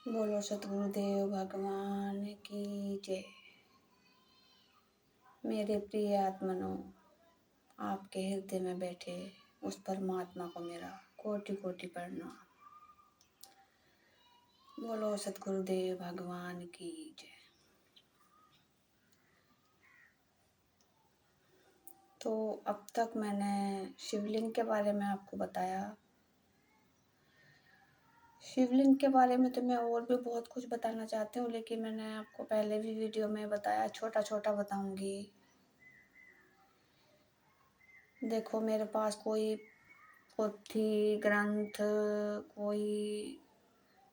बोलो सतगुरुदेव भगवान की जय। मेरे प्रिय आत्मनो, आपके हृदय में बैठे उस परमात्मा को मेरा कोटि कोटि प्रणाम। बोलो सतगुरुदेव भगवान की जय। तो अब तक मैंने शिवलिंग के बारे में आपको बताया। शिवलिंग के बारे में तो मैं और भी बहुत कुछ बताना चाहती हूँ, लेकिन मैंने आपको पहले भी वीडियो में बताया, छोटा छोटा बताऊंगी। देखो, मेरे पास कोई पोथी ग्रंथ, कोई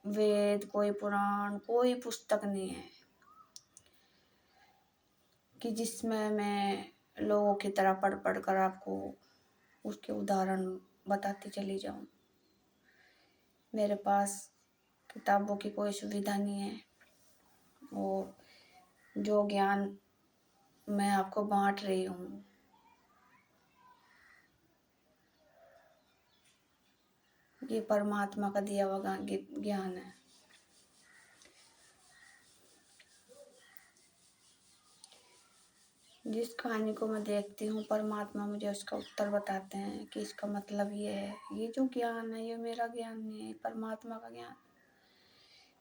वेद, कोई पुराण, कोई पुस्तक नहीं है कि जिसमें मैं लोगों की तरह पढ़ पढ़ कर आपको उसके उदाहरण बताती चली जाऊं। मेरे पास किताबों की कोई सुविधा नहीं है, और जो ज्ञान मैं आपको बांट रही हूँ ये परमात्मा का दिया हुआ ज्ञान है। जिस कहानी को मैं देखती हूँ, परमात्मा मुझे उसका उत्तर बताते हैं कि इसका मतलब ये है। ये जो ज्ञान है ये मेरा ज्ञान नहीं है, परमात्मा का ज्ञान।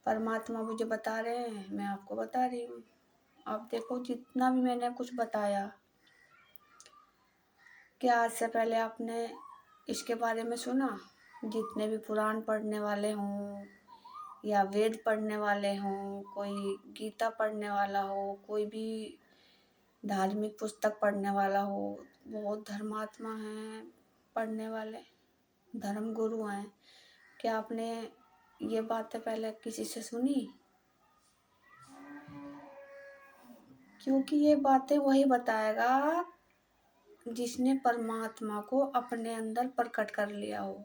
परमात्मा मुझे बता रहे हैं, मैं आपको बता रही हूँ। आप देखो, जितना भी मैंने कुछ बताया, क्या आज से पहले आपने इसके बारे में सुना? जितने भी पुराण पढ़ने वाले हों या वेद पढ़ने वाले हों, कोई गीता पढ़ने वाला हो, कोई भी धार्मिक पुस्तक पढ़ने वाला हो, बहुत धर्मात्मा हैं पढ़ने वाले, धर्म गुरु हैं, क्या आपने ये बातें पहले किसी से सुनी? क्योंकि ये बातें वही बताएगा जिसने परमात्मा को अपने अंदर प्रकट कर लिया हो।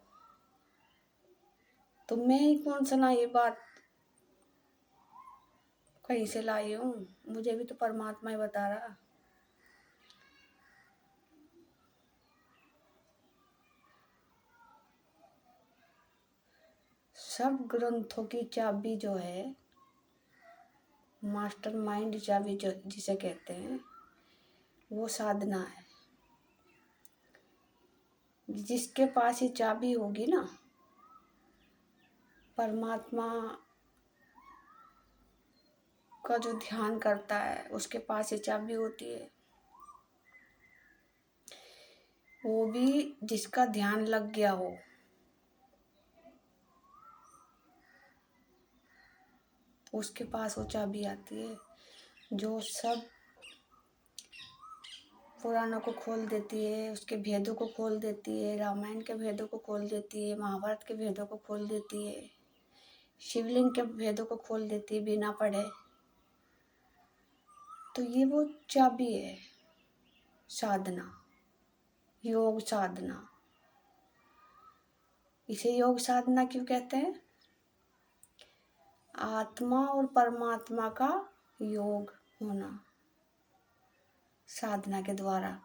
तो मैं ही कौन सा ना ये बात कहीं से लाई हूँ, मुझे भी तो परमात्मा ही बता रहा। सब ग्रंथों की चाबी जो है, मास्टर माइंड चाबी जो जिसे कहते हैं, वो साधना है। जिसके पास ये चाबी होगी ना, परमात्मा का जो ध्यान करता है उसके पास ये चाबी होती है। वो भी जिसका ध्यान लग गया हो, उसके पास वो चाबी आती है, जो सब पुराणों को खोल देती है, उसके भेदों को खोल देती है, रामायण के भेदों को खोल देती है, महाभारत के भेदों को खोल देती है, शिवलिंग के भेदों को खोल देती है बिना पढ़े। तो ये वो चाबी है, साधना, योग साधना। इसे योग साधना क्यों कहते हैं? आत्मा और परमात्मा का योग होना साधना के द्वारा,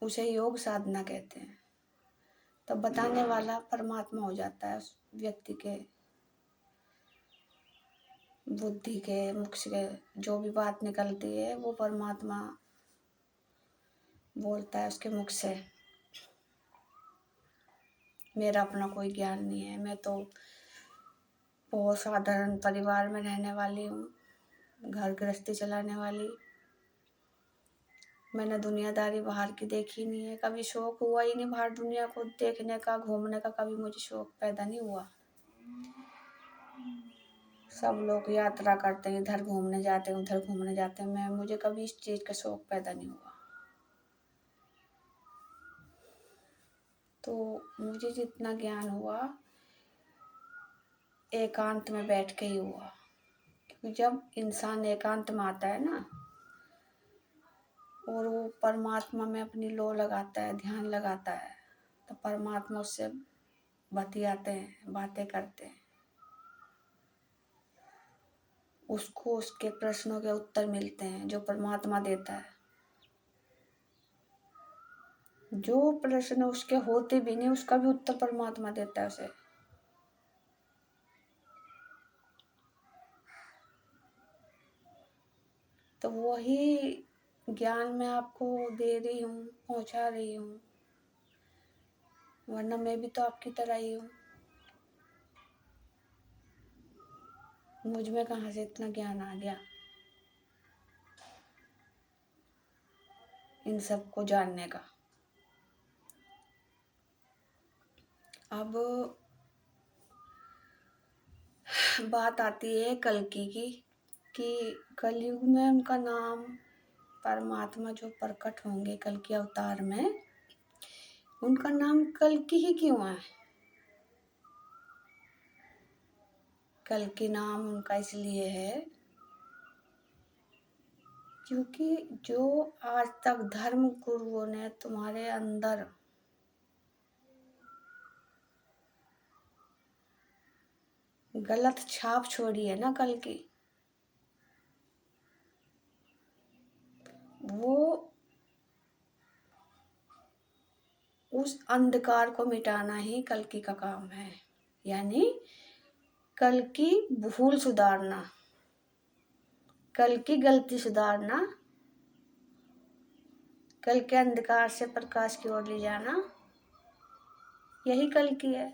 उसे योग साधना कहते हैं। तब बताने वाला परमात्मा हो जाता है उस व्यक्ति के बुद्धि के मुख से। जो भी बात निकलती है वो परमात्मा बोलता है उसके मुख से। मेरा अपना कोई ज्ञान नहीं है, मैं तो बहुत साधारण परिवार में रहने वाली हूँ, घर गृहस्थी चलाने वाली। मैंने दुनियादारी बाहर की देखी नहीं है, कभी शौक हुआ ही नहीं बाहर दुनिया को देखने का, घूमने का कभी मुझे शौक पैदा नहीं हुआ। सब लोग यात्रा करते हैं, इधर घूमने जाते हैं, उधर घूमने जाते हैं, मुझे कभी इस चीज़ का शौक पैदा नहीं हुआ। तो मुझे जितना ज्ञान हुआ एकांत में बैठ के ही हुआ। क्योंकि जब इंसान एकांत में आता है ना, और वो परमात्मा में अपनी लो लगाता है, ध्यान लगाता है, तो परमात्मा उससे बतियाते हैं, बातें करते हैं, उसको उसके प्रश्नों के उत्तर मिलते हैं जो परमात्मा देता है। जो प्रश्न उसके होते भी नहीं उसका भी उत्तर परमात्मा देता है उसे। तो वही ज्ञान मैं आपको दे रही हूँ, पहुँचा रही हूँ, वरना मैं भी तो आपकी तरह ही हूँ। मुझ में कहाँ से इतना ज्ञान आ गया इन सब को जानने का। अब बात आती है कल्कि की, कि कलयुग में उनका नाम, परमात्मा जो प्रकट होंगे कल्कि अवतार में, उनका नाम कल्कि ही क्यों है? कल्कि नाम उनका इसलिए है क्योंकि जो आज तक धर्म गुरुओं ने तुम्हारे अंदर गलत छाप छोड़ी है ना, कल्कि, वो उस अंधकार को मिटाना ही कल्कि का काम है। यानी कल्कि भूल सुधारना, कल्कि गलती सुधारना, कल के अंधकार से प्रकाश की ओर ले जाना, यही कल्कि है।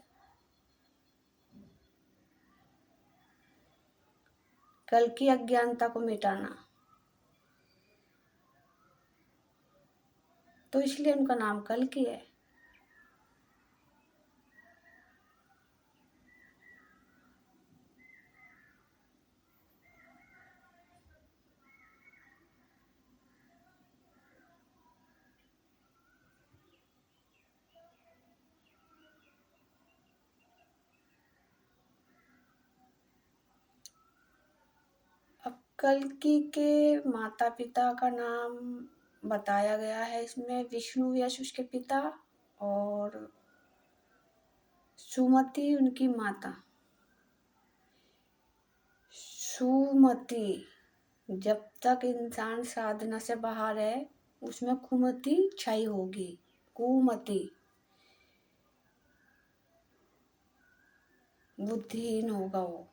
कल्कि अज्ञानता को मिटाना, तो इसलिए उनका नाम कल्कि है। अब कल्कि के माता पिता का नाम बताया गया है इसमें, विष्णु यश उसके पिता और सुमति उनकी माता। सुमति, जब तक इंसान साधना से बाहर है उसमें कुमति छाई होगी, कुमति, बुद्धिहीन होगा वो।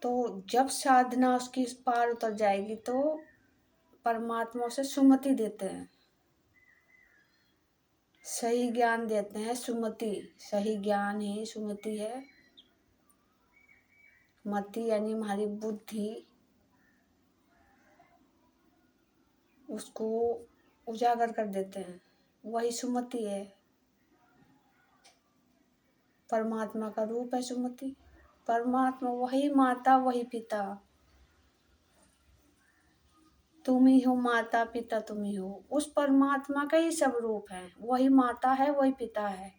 तो जब साधना उसकी इस पार उतर जाएगी तो परमात्मा से सुमति देते हैं, सही ज्ञान देते हैं। सुमति, सही ज्ञान ही सुमति है। मति यानी हमारी बुद्धि, उसको उजागर कर देते हैं, वही सुमति है। परमात्मा का रूप है सुमति। परमात्मा वही माता वही पिता, तुम ही हो माता पिता, तुम ही हो। उस परमात्मा का ही सब रूप है, वही माता है वही पिता है।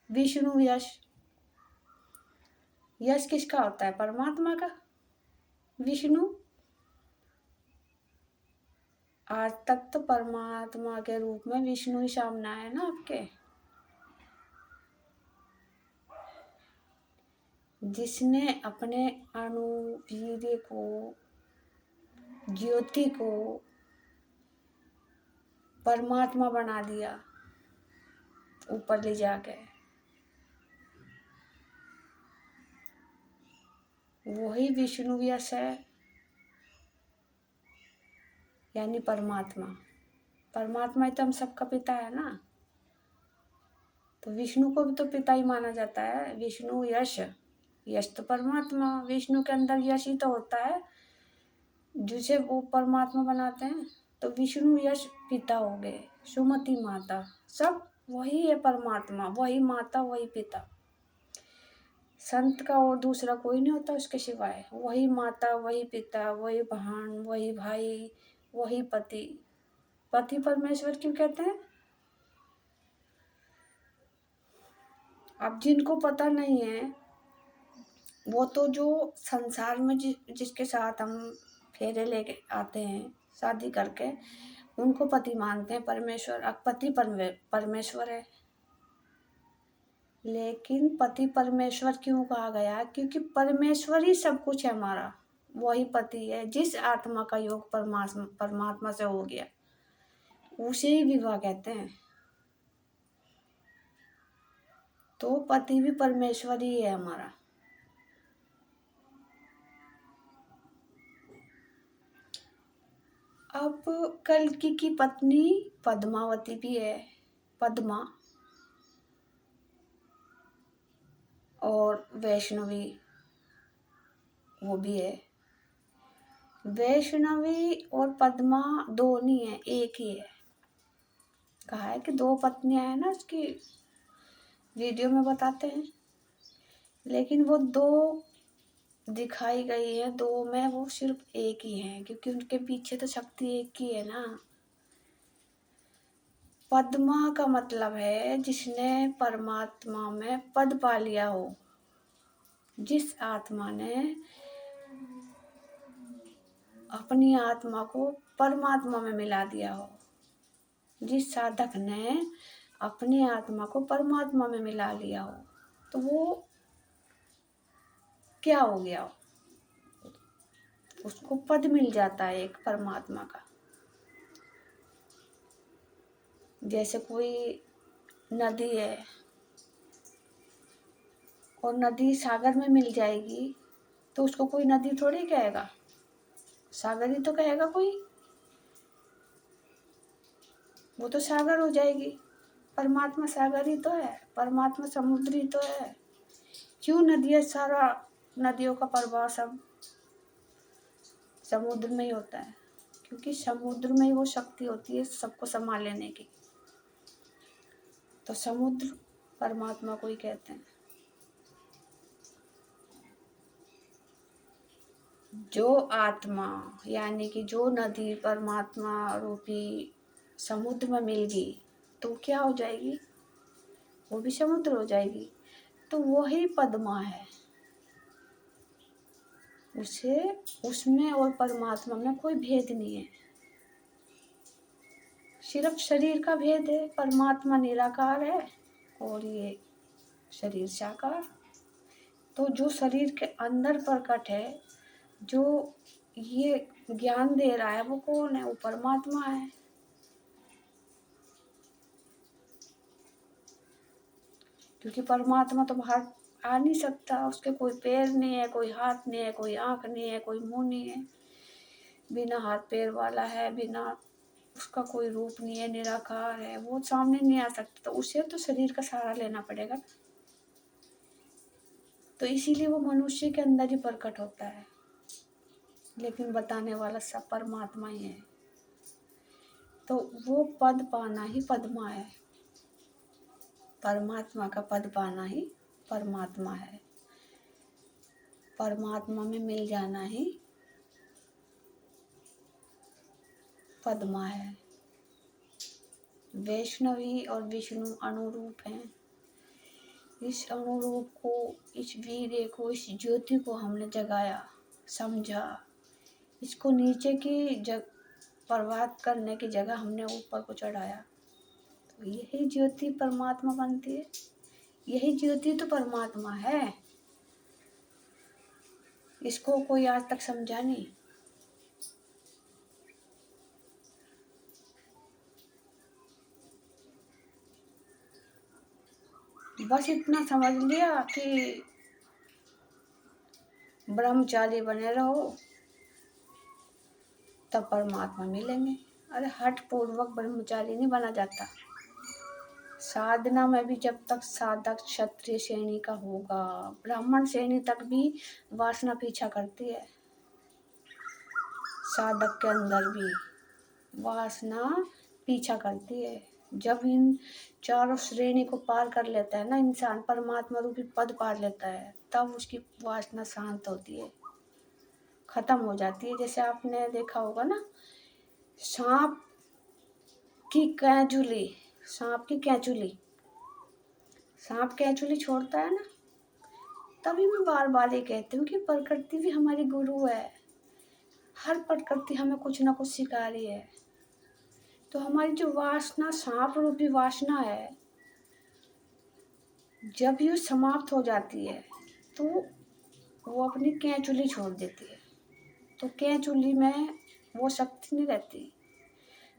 विष्णु यश, यश किसका होता है? परमात्मा का। विष्णु, आज तक तो परमात्मा के रूप में विष्णु ही सामने आए ना आपके। जिसने अपने अणु वीर्य को, ज्योति को परमात्मा बना दिया ऊपर ले जाके, वही विष्णु यश है, यानी परमात्मा। परमात्मा ही तो हम सबका पिता है ना, तो विष्णु को भी तो पिता ही माना जाता है। विष्णु यश, यश तो परमात्मा, विष्णु के अंदर यश ही तो होता है जिसे वो परमात्मा बनाते हैं। तो विष्णु यश पिता हो गए, सुमति माता, सब वही है परमात्मा, वही माता वही पिता। संत का और दूसरा कोई नहीं होता उसके सिवाय, वही माता वही पिता, वही बहन वही भाई, वही पति। पति परमेश्वर क्यों कहते हैं? अब जिनको पता नहीं है वो तो जो संसार में जिसके साथ हम फेरे लेके आते हैं शादी करके, उनको पति मानते हैं परमेश्वर। अब पति परमेश्वर है, लेकिन पति परमेश्वर क्यों कहा गया? क्योंकि परमेश्वर ही सब कुछ है हमारा, वही पति है। जिस आत्मा का योग परमात्मा से हो गया उसे ही विवाह कहते हैं। तो पति भी परमेश्वर ही है हमारा। अब कल्कि की पत्नी पद्मावती भी है, पद्मा, और वैष्णवी वो भी है। वैष्णवी और पद्मा दो नहीं है, एक ही है। कहा है कि दो पत्नियां हैं ना, उसकी वीडियो में बताते हैं, लेकिन वो दो दिखाई गई है, दो में वो सिर्फ एक ही है, क्योंकि उनके पीछे तो शक्ति एक ही है ना। पद्मा का मतलब है जिसने परमात्मा में पद पा लिया हो, जिस आत्मा ने अपनी आत्मा को परमात्मा में मिला दिया हो, जिस साधक ने अपनी आत्मा को परमात्मा में मिला लिया हो, तो वो क्या हो गया हो? उसको पद मिल जाता है एक परमात्मा का। जैसे कोई नदी है और नदी सागर में मिल जाएगी, तो उसको कोई नदी थोड़ी कहेगा, सागर ही तो कहेगा कोई। वो तो सागर हो जाएगी। परमात्मा सागर ही तो है, परमात्मा समुद्र ही तो है। क्यों नदियाँ, सारा नदियों का प्रवाह सब समुद्र में ही होता है, क्योंकि समुद्र में ही वो शक्ति होती है सबको संभाल लेने की। तो समुद्र परमात्मा को ही कहते हैं। जो आत्मा यानी कि जो नदी परमात्मा रूपी समुद्र में मिल गई, तो क्या हो जाएगी? वो भी समुद्र हो जाएगी। तो वही पद्मा है। उसे उसमें और परमात्मा में कोई भेद नहीं है, सिर्फ शरीर का भेद है। परमात्मा निराकार है और ये शरीर साकार। तो जो शरीर के अंदर प्रकट है, जो ये ज्ञान दे रहा है, वो कौन है? वो परमात्मा है। क्योंकि परमात्मा तो बाहर आ नहीं सकता, उसके कोई पैर नहीं है, कोई हाथ नहीं है, कोई आँख नहीं है, कोई मुंह नहीं है, बिना हाथ पैर वाला है, बिना उसका कोई रूप नहीं है, निराकार है, वो सामने नहीं आ सकता। तो उसे तो शरीर का सहारा लेना पड़ेगा। तो इसीलिए वो मनुष्य के अंदर ही प्रकट होता है, लेकिन बताने वाला सब परमात्मा ही है। तो वो पद पाना ही पद्मा है, परमात्मा का पद पाना ही परमात्मा है, परमात्मा में मिल जाना ही पद्मा है। वैष्णवी और विष्णु अनुरूप हैं। इस अनुरूप को, इस वीर्य को, इस ज्योति को हमने जगाया, समझा। इसको नीचे की प्रभात करने की जगह हमने ऊपर को चढ़ाया, तो यही ज्योति परमात्मा बनती है। यही ज्योति तो परमात्मा है। इसको कोई आज तक समझा नहीं। बस इतना समझ लिया कि ब्रह्मचारी बने रहो तब परमात्मा मिलेंगे। अरे हठ पूर्वक ब्रह्मचारी नहीं बना जाता। साधना में भी जब तक साधक क्षत्रिय श्रेणी का होगा, ब्राह्मण श्रेणी तक भी वासना पीछा करती है। साधक के अंदर भी वासना पीछा करती है। जब इन चारों श्रेणी को पार कर लेता है ना इंसान, परमात्मा रूपी पद पार लेता है, तब उसकी वासना शांत होती है, खत्म हो जाती है। जैसे आपने देखा होगा ना, सांप की कैंचुली, सांप की कैंचुली, सांप कैंचुली छोड़ता है ना, तभी मैं बार बार ये कहती हूँ कि प्रकृति भी हमारी गुरु है। हर प्रकृति हमें कुछ ना कुछ सिखा रही है। तो हमारी जो वासना, सांप रूपी वासना है, जब ये समाप्त हो जाती है तो वो अपनी कैंचुली छोड़ देती है। तो कैंचुली में वो शक्ति नहीं रहती।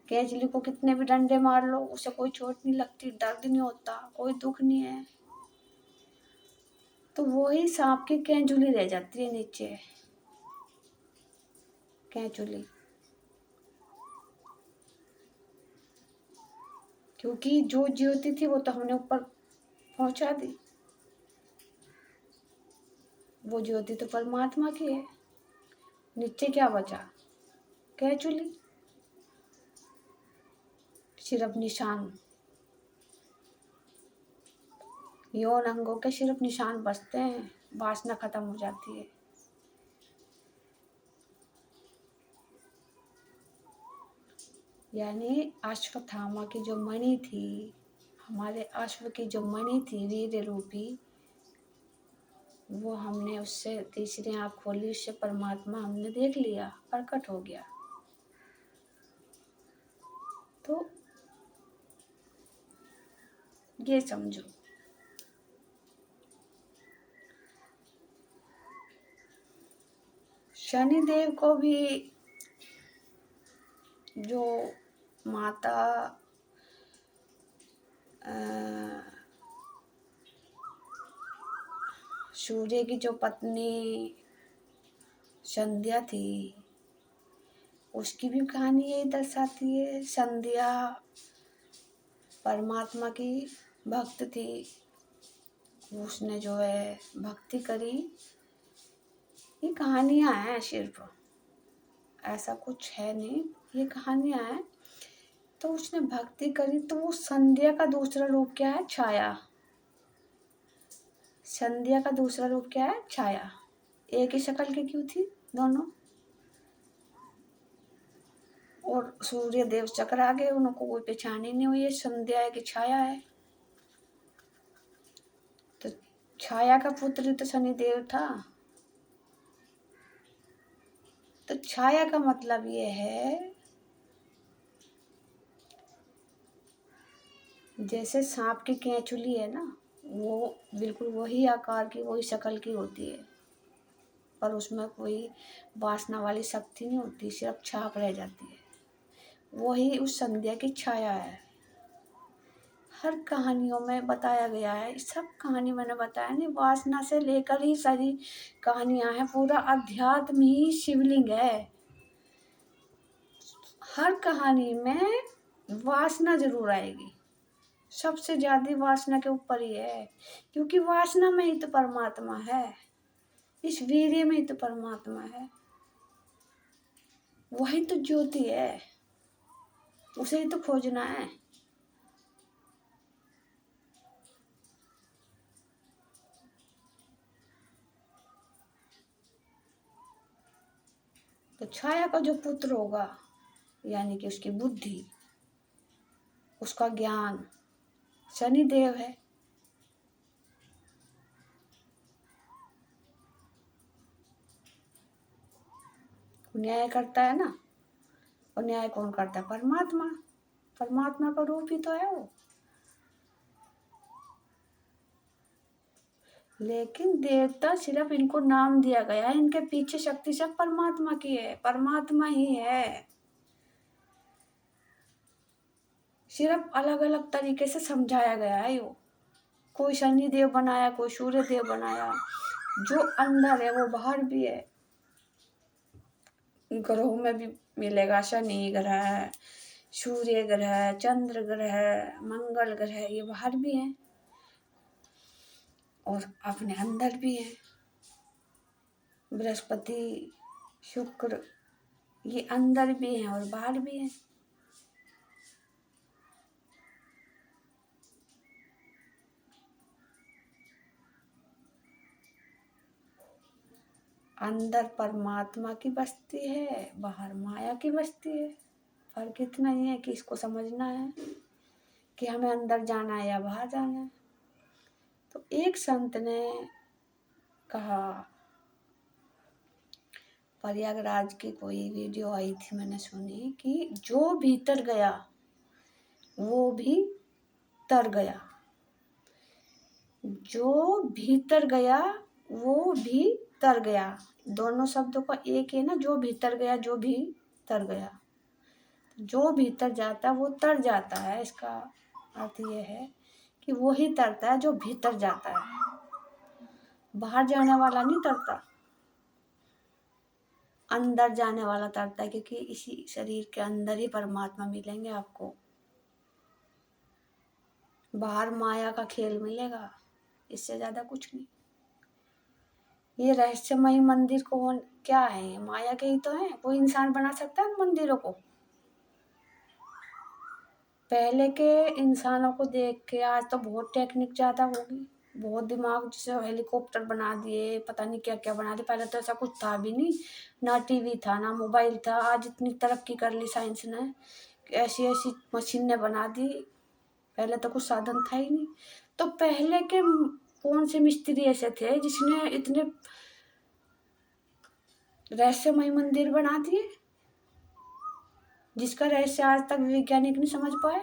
कैंचुली को कितने भी डंडे मार लो, उसे कोई चोट नहीं लगती, दर्द नहीं होता, कोई दुख नहीं है। तो वही सांप की कैंचुली रह जाती है नीचे, कैंचुली। क्योंकि जो ज्योति थी वो तो हमने ऊपर पहुंचा दी, वो ज्योति तो परमात्मा की है। नीचे क्या बचा? कैचुली, सिर्फ निशान, यौन अंगों के सिर्फ निशान बचते हैं, वासना खत्म हो जाती है। यानी अश्वत्थामा की जो मणि थी, हमारे अश्व की जो मणि थी वीर रूपी, वो हमने उससे तीसरी आँख खोली, उससे परमात्मा हमने देख लिया, प्रकट हो गया। तो ये समझो, शनिदेव को भी जो माता सूर्य की जो पत्नी संध्या थी, उसकी भी कहानी यही दर्शाती है। संध्या परमात्मा की भक्त थी, उसने जो है भक्ति करी। ये कहानियाँ हैं, सिर्फ ऐसा कुछ है नहीं, ये कहानियाँ हैं। तो उसने भक्ति करी, तो वो संध्या का दूसरा रूप क्या है? छाया। संध्या का दूसरा रूप क्या है? छाया। एक ही शक्ल की क्यों थी दोनों? और सूर्य देव चकरा गए, उनको कोई पहचान ही नहीं हुई है संध्या है कि छाया है। तो छाया का पुत्र तो शनिदेव था। तो छाया का मतलब ये है, जैसे सांप की केंचुली है ना, वो बिल्कुल वही आकार की, वही शक्ल की होती है, पर उसमें कोई वासना वाली शक्ति नहीं होती, सिर्फ छाप रह जाती है। वही उस संध्या की छाया है। हर कहानियों में बताया गया है, सब कहानी मैंने बताया नहीं, वासना से लेकर ही सारी कहानियां हैं। पूरा अध्यात्म ही शिवलिंग है। हर कहानी में वासना जरूर आएगी, सबसे ज्यादा वासना के ऊपर ही है, क्योंकि वासना में ही तो परमात्मा है, इस वीर्य में ही तो परमात्मा है, वही तो ज्योति है, उसे ही तो खोजना है। तो छाया का जो पुत्र होगा, यानी कि उसकी बुद्धि, उसका ज्ञान, शनिदेव है। न्याय करता है ना, और न्याय कौन करता है? परमात्मा। परमात्मा का रूप ही तो है वो। लेकिन देवता सिर्फ इनको नाम दिया गया है, इनके पीछे शक्ति सब परमात्मा की है, परमात्मा ही है, सिर्फ अलग अलग तरीके से समझाया गया है। वो कोई शनि देव बनाया, कोई सूर्य देव बनाया। जो अंदर है वो बाहर भी है। ग्रहों में भी मिलेगा, शनि ग्रह, सूर्य ग्रह, चंद्र ग्रह, मंगल ग्रह, ये बाहर भी हैं और अपने अंदर भी हैं। बृहस्पति, शुक्र, ये अंदर भी हैं और बाहर भी हैं। अंदर परमात्मा की बस्ती है, बाहर माया की बस्ती है। फर्क इतना ही है कि इसको समझना है कि हमें अंदर जाना है या बाहर जाना है। तो एक संत ने कहा, प्रयागराज की कोई वीडियो आई थी, मैंने सुनी कि जो भीतर गया वो भी तर गया, जो भीतर गया वो भी तर गया। दोनों शब्दों का एक है ना, जो भीतर गया, जो भी तर गया। जो भीतर जाता है वो तर जाता है, इसका अर्थ ये है कि वो ही तरता है जो भीतर जाता है, बाहर जाने वाला नहीं तरता, अंदर जाने वाला तरता है, क्योंकि इसी शरीर के अंदर ही परमात्मा मिलेंगे आपको। बाहर माया का खेल मिलेगा, इससे ज़्यादा कुछ नहीं। ये रहस्यमयी मंदिर कौन क्या है, माया के ही तो है। कोई इंसान बना सकता है उन मंदिरों को? पहले के इंसानों को देख के आज तो बहुत टेक्निक ज़्यादा होगी, बहुत दिमाग, जैसे हेलीकॉप्टर बना दिए, पता नहीं क्या क्या बना दिए। पहले तो ऐसा कुछ था भी नहीं, ना टीवी था ना मोबाइल था। आज इतनी तरक्की कर ली साइंस ने, ऐसी ऐसी मशीनें बना दी। पहले तो कुछ साधन था ही नहीं। तो पहले के कौन से मिस्त्री ऐसे थे जिसने इतने रहस्यमय मंदिर बना दिए, जिसका रहस्य आज तक वैज्ञानिक नहीं समझ पाए?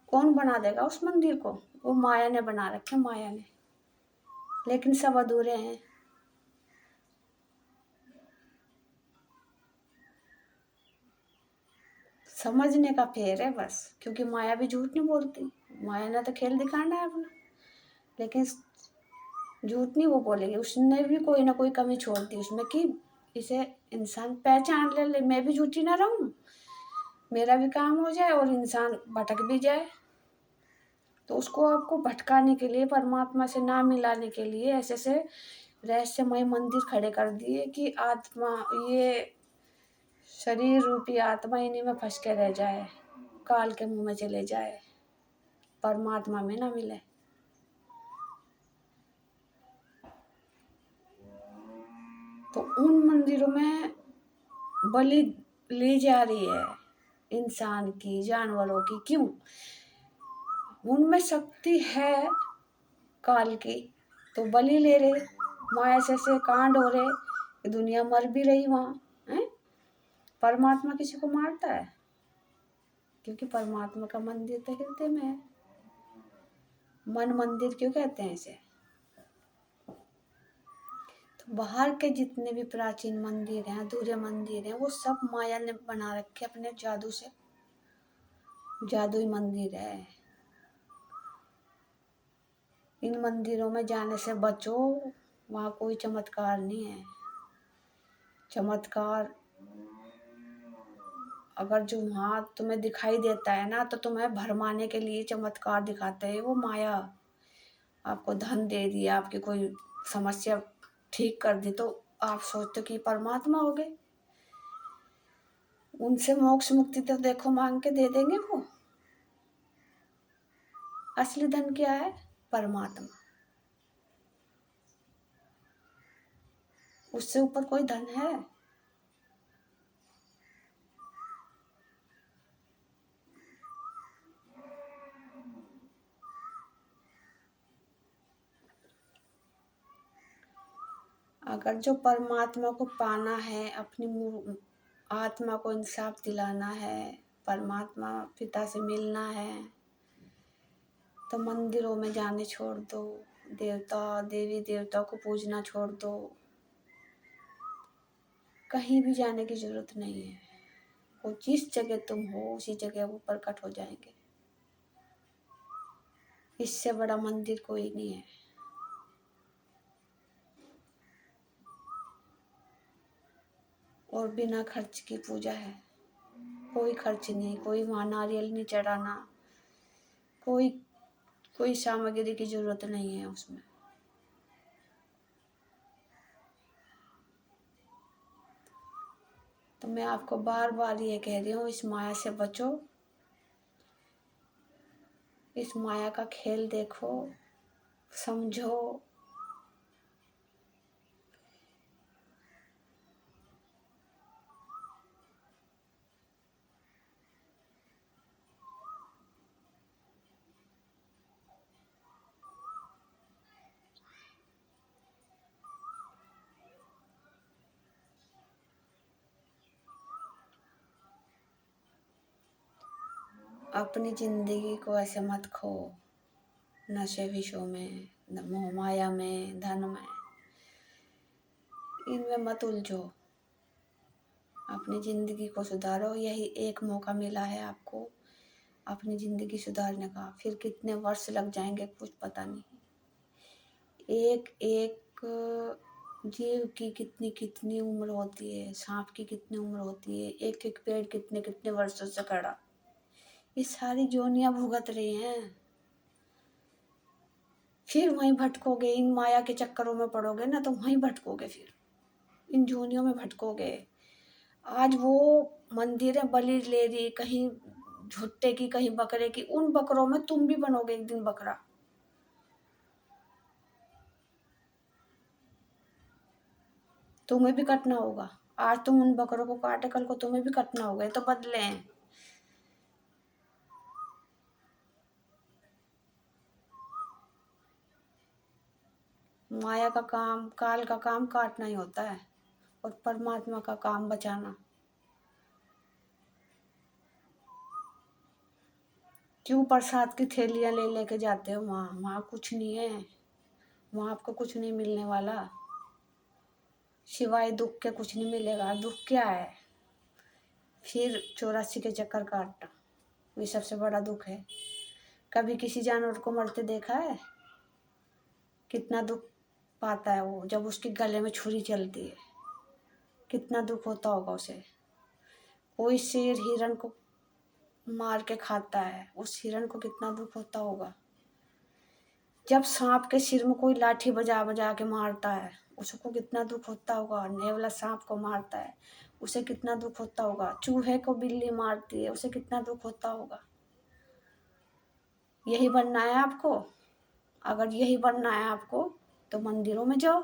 कौन बना देगा उस मंदिर को? वो माया ने बना रखे, माया ने। लेकिन सब अधूरे हैं। समझने का फेर है बस, क्योंकि माया भी झूठ नहीं बोलती। माया ने तो खेल दिखाना है अपना, लेकिन झूठ नहीं वो बोलेगी। उसने भी कोई ना कोई कमी छोड़ दी उसमें कि इसे इंसान पहचान ले, मैं भी झूठी ना रहूं, मेरा भी काम हो जाए और इंसान भटक भी जाए। तो उसको आपको भटकाने के लिए, परमात्मा से ना मिलाने के लिए ऐसे ऐसे रहस्यमय मंदिर खड़े कर दिए कि आत्मा, ये शरीर रूपी आत्मा इन्हीं में फंस के रह जाए, काल के मुंह में चले जाए, परमात्मा में ना मिले। तो उन मंदिरों में बलि ली जा रही है इंसान की, जानवरों की, क्यों? उनमें शक्ति है काल की, तो बलि ले रहे। वहाँ ऐसे ऐसे कांड हो रहे, दुनिया मर भी रही वहाँ है। परमात्मा किसी को मारता है? क्योंकि परमात्मा का मंदिर तो हृदय में है। मन मंदिर क्यों कहते हैं इसे? तो बाहर के जितने भी प्राचीन मंदिर हैं, अधूरे मंदिर हैं, वो सब माया ने बना रखे अपने जादू से। जादुई मंदिर है। इन मंदिरों में जाने से बचो, वहाँ कोई चमत्कार नहीं है। चमत्कार अगर जो वहाँ तुम्हें दिखाई देता है ना, तो तुम्हें भरमाने के लिए चमत्कार दिखाते हैं वो माया। आपको धन दे दिया, आपकी कोई समस्या ठीक कर दी, तो आप सोचते कि परमात्मा हो गए। उनसे मोक्ष मुक्ति तो देखो मांग के दे देंगे वो। असली धन क्या है? परमात्मा। उससे ऊपर कोई धन है? अगर जो परमात्मा को पाना है, अपनी आत्मा को इंसाफ दिलाना है, परमात्मा पिता से मिलना है, तो मंदिरों में जाने छोड़ दो, देवता देवी देवता को पूजना छोड़ दो। कहीं भी जाने की जरूरत नहीं है। वो जिस जगह तुम हो उसी जगह वो प्रकट हो जाएंगे। इससे बड़ा मंदिर कोई नहीं है। और बिना खर्च की पूजा है, कोई खर्च नहीं, कोई वहाँ नारियल नहीं चढ़ाना, कोई कोई सामग्री की जरूरत नहीं है उसमें। तो मैं आपको बार बार ये कह रही हूँ, इस माया से बचो, इस माया का खेल देखो, समझो। अपनी जिंदगी को ऐसे मत खो, नशे विषयों में, मोह माया में, धन में, इनमें मत उलझो। अपनी ज़िंदगी को सुधारो। यही एक मौका मिला है आपको अपनी ज़िंदगी सुधारने का। फिर कितने वर्ष लग जाएंगे कुछ पता नहीं। एक एक जीव की कितनी कितनी उम्र होती है, सांप की कितनी उम्र होती है, एक एक पेड़ कितने कितने वर्षों से खड़ा। ये सारी जोनियां भुगत रही हैं। फिर वहीं भटकोगे, इन माया के चक्करों में पड़ोगे ना तो वहीं भटकोगे, फिर इन जोनियों में भटकोगे। आज वो मंदिरें बलि ले रही, कहीं भुट्टे की, कहीं बकरे की, उन बकरों में तुम भी बनोगे एक दिन बकरा। तुम्हें भी कटना होगा। आज तुम उन बकरों को काटे, कल को तुम्हें भी कटना होगा। ये तो बदले हैं। माया का काम, काल का काम काटना ही होता है, और परमात्मा का काम बचाना। क्यों प्रसाद की थैलियां ले लेके जाते हो वहाँ? वहाँ कुछ नहीं है, वहाँ आपको कुछ नहीं मिलने वाला, सिवाय दुख के कुछ नहीं मिलेगा। दुख क्या है? फिर 84 के चक्कर काटना, ये सबसे बड़ा दुख है। कभी किसी जानवर को मरते देखा है? कितना दुख पाता है वो जब उसके गले में छुरी चलती है, कितना दुख होता होगा उसे। कोई शेर हिरण को मार के खाता है, उस हिरण को कितना दुख होता होगा। जब सांप के सिर में कोई लाठी बजा बजा के मारता है, उसको कितना दुख होता होगा। नेवला सांप को मारता है, उसे कितना दुख होता होगा। चूहे को बिल्ली मारती है, उसे कितना दुख होता होगा। यही बनना है आपको? अगर यही बनना है आपको तो मंदिरों में जाओ,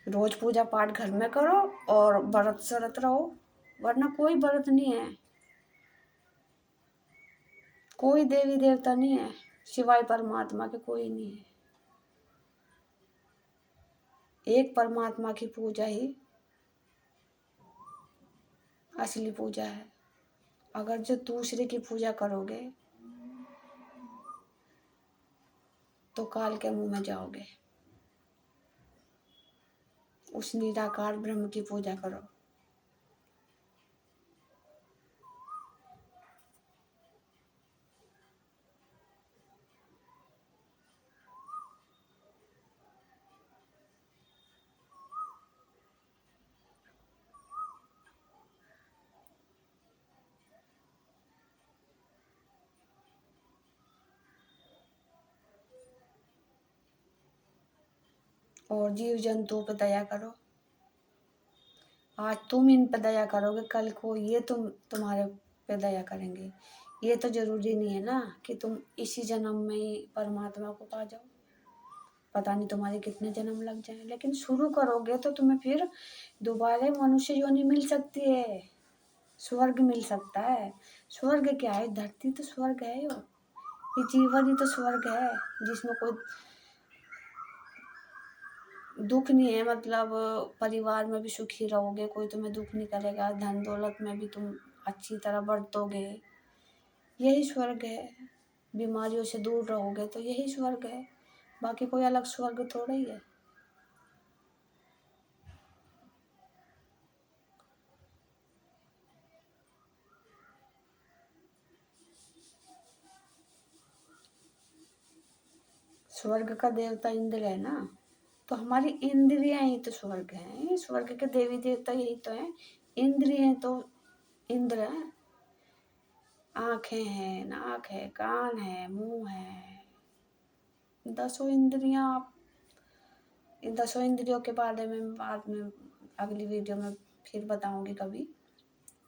रोज पूजा पाठ घर में करो और व्रत सरत रहो, वरना कोई व्रत नहीं है, कोई देवी देवता नहीं है सिवाय परमात्मा के, कोई नहीं है। एक परमात्मा की पूजा ही असली पूजा है। अगर जो दूसरे की पूजा करोगे तो काल के मुंह में जाओगे। उस निराकार ब्रह्म की पूजा करो। और जीव जंतुओं पर दया करो। आज तुम इन पर दया करोगे, कल को ये तुम्हारे पे दया करेंगे। ये तो जरूरी नहीं है ना कि तुम इसी जन्म में ही परमात्मा को पा जाओ। पता नहीं तुम्हारे कितने जन्म लग जाए, लेकिन शुरू करोगे तो तुम्हें फिर दोबारा मनुष्य योनि मिल सकती है, स्वर्ग मिल सकता है। स्वर्ग क्या है? धरती तो स्वर्ग है। ये जीवन ही तो स्वर्ग है, जिसमें कोई दुख नहीं है। मतलब परिवार में भी सुखी रहोगे, कोई तुम्हें दुख नहीं करेगा, धन दौलत में भी तुम अच्छी तरह बरतोगे, यही स्वर्ग है। बीमारियों से दूर रहोगे तो यही स्वर्ग है, बाकी कोई अलग स्वर्ग थोड़ा ही है। स्वर्ग का देवता इंद्र है ना, तो हमारी इंद्रियां ही तो स्वर्ग हैं। स्वर्ग के देवी देवता यही तो हैं। इंद्रियां तो इंद्र हैं। आंखें हैं, नाक है, कान है, मुंह है, दसों इंद्रियां। आप इन दसों इंद्रियों के बारे में बाद में अगली वीडियो में फिर बताऊंगी कभी।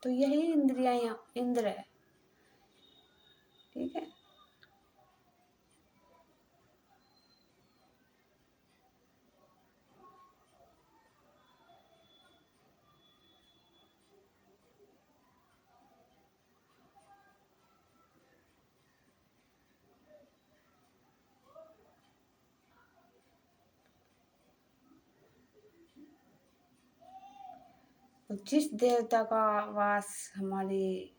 तो यही इंद्रियां इंद्र है, ठीक है। तो जिस देवता का वास हमारी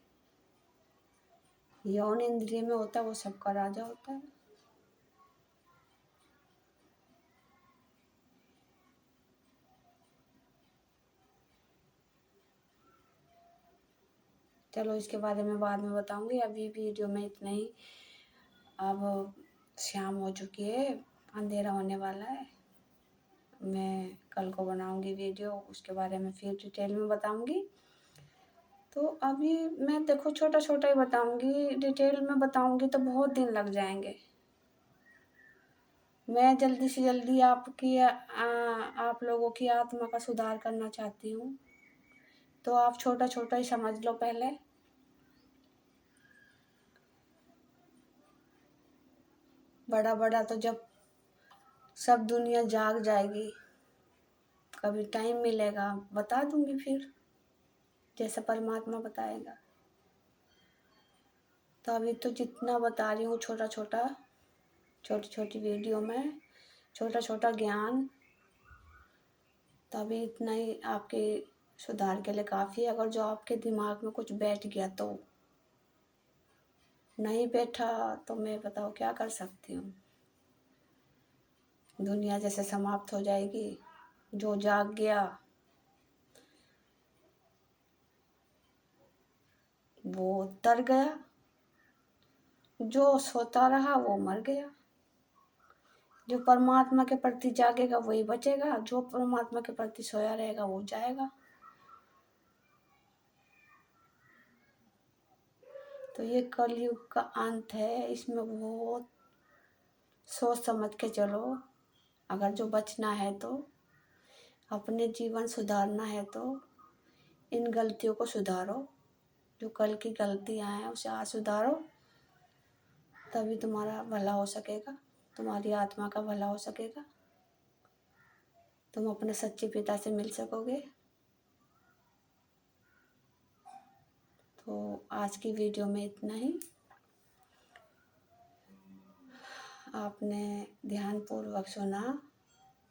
यौन इंद्रिय में होता है वो सबका राजा होता है। चलो इसके बारे में बाद में बताऊंगी, अभी वीडियो में इतना ही। अब शाम हो चुकी है, अंधेरा होने वाला है। मैं कल को बनाऊंगी वीडियो, उसके बारे में फिर डिटेल में बताऊंगी। तो अभी मैं देखो छोटा-छोटा ही बताऊँगी, डिटेल में बताऊँगी तो बहुत दिन लग जाएँगे। मैं जल्दी से जल्दी आप लोगों की आत्मा का सुधार करना चाहती हूँ, तो आप छोटा-छोटा ही समझ लो पहले। बड़ा-बड़ा तो जब सब दुनिया जाग जाएगी, कभी टाइम मिलेगा बता दूँगी फिर, जैसा परमात्मा बताएगा। तो अभी तो जितना बता रही हूँ छोटा-छोटा, छोटी-छोटी वीडियो में, छोटा-छोटा ज्ञान, तो अभी इतना ही आपके सुधार के लिए काफ़ी है। अगर जो आपके दिमाग में कुछ बैठ गया तो, नहीं बैठा तो मैं बताओ क्या कर सकती हूँ। दुनिया जैसे समाप्त हो जाएगी, जो जाग गया वो तर गया, जो सोता रहा वो मर गया। जो परमात्मा के प्रति जागेगा वही बचेगा, जो परमात्मा के प्रति सोया रहेगा वो जाएगा। तो ये कलयुग का अंत है, इसमें बहुत सोच समझ के चलो। अगर जो बचना है तो, अपने जीवन सुधारना है तो इन गलतियों को सुधारो। जो कल की गलतियां हैं उसे आज सुधारो, तभी तुम्हारा भला हो सकेगा, तुम्हारी आत्मा का भला हो सकेगा, तुम अपने सच्चे पिता से मिल सकोगे। तो आज की वीडियो में इतना ही। आपने ध्यानपूर्वक सुना,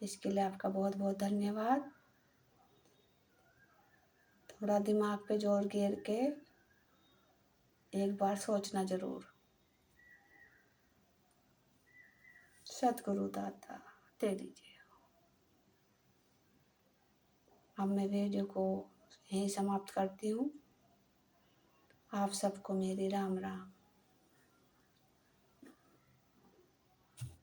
इसके लिए आपका बहुत बहुत धन्यवाद। थोड़ा दिमाग पे जोर घेर के एक बार सोचना जरूर। सतगुरु दाता दे दीजिए। अब मैं वीडियो को यहीं समाप्त करती हूँ। आप सबको मेरी राम राम।